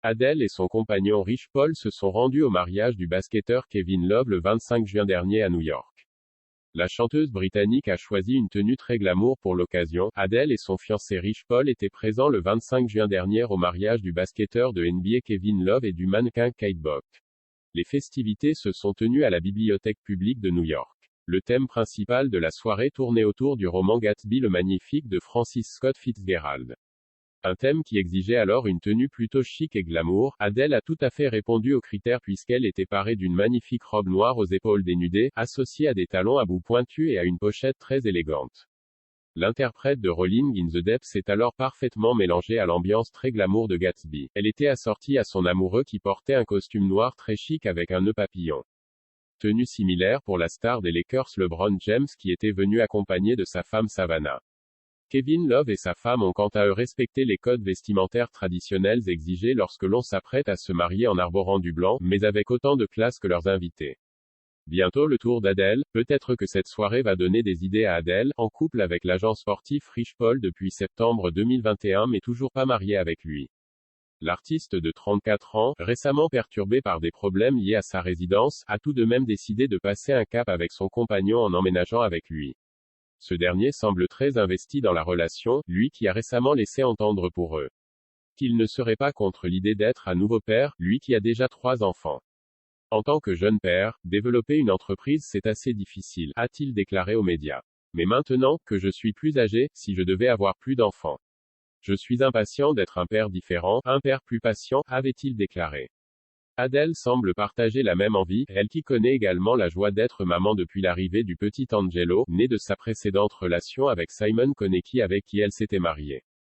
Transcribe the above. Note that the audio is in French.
Adele et son compagnon Rich Paul se sont rendus au mariage du basketteur Kevin Love le 25 juin dernier à New York. La chanteuse britannique a choisi une tenue très glamour pour l'occasion. Adele et son fiancé Rich Paul étaient présents le 25 juin dernier au mariage du basketteur de NBA Kevin Love et du mannequin Kate Bock. Les festivités se sont tenues à la bibliothèque publique de New York. Le thème principal de la soirée tournait autour du roman Gatsby le Magnifique de Francis Scott Fitzgerald. Un thème qui exigeait alors une tenue plutôt chic et glamour. Adele a tout à fait répondu aux critères puisqu'elle était parée d'une magnifique robe noire aux épaules dénudées, associée à des talons à bout pointu et à une pochette très élégante. L'interprète de Rolling in the Deep s'est alors parfaitement mélangée à l'ambiance très glamour de Gatsby. Elle était assortie à son amoureux qui portait un costume noir très chic avec un nœud papillon. Tenue similaire pour la star des Lakers LeBron James qui était venu accompagné de sa femme Savannah. Kevin Love et sa femme ont quant à eux respecté les codes vestimentaires traditionnels exigés lorsque l'on s'apprête à se marier en arborant du blanc, mais avec autant de classe que leurs invités. Bientôt le tour d'Adele. Peut-être que cette soirée va donner des idées à Adele, en couple avec l'agent sportif Rich Paul depuis septembre 2021 mais toujours pas mariée avec lui. L'artiste de 34 ans, récemment perturbé par des problèmes liés à sa résidence, a tout de même décidé de passer un cap avec son compagnon en emménageant avec lui. Ce dernier semble très investi dans la relation, lui qui a récemment laissé entendre pour eux qu'il ne serait pas contre l'idée d'être à nouveau père, lui qui a déjà 3 enfants. En tant que jeune père, développer une entreprise c'est assez difficile, a-t-il déclaré aux médias. Mais maintenant que je suis plus âgé, si je devais avoir plus d'enfants, je suis impatient d'être un père différent, un père plus patient, avait-il déclaré. Adele semble partager la même envie, elle qui connaît également la joie d'être maman depuis l'arrivée du petit Angelo, né de sa précédente relation avec Simon Konecki avec qui elle s'était mariée.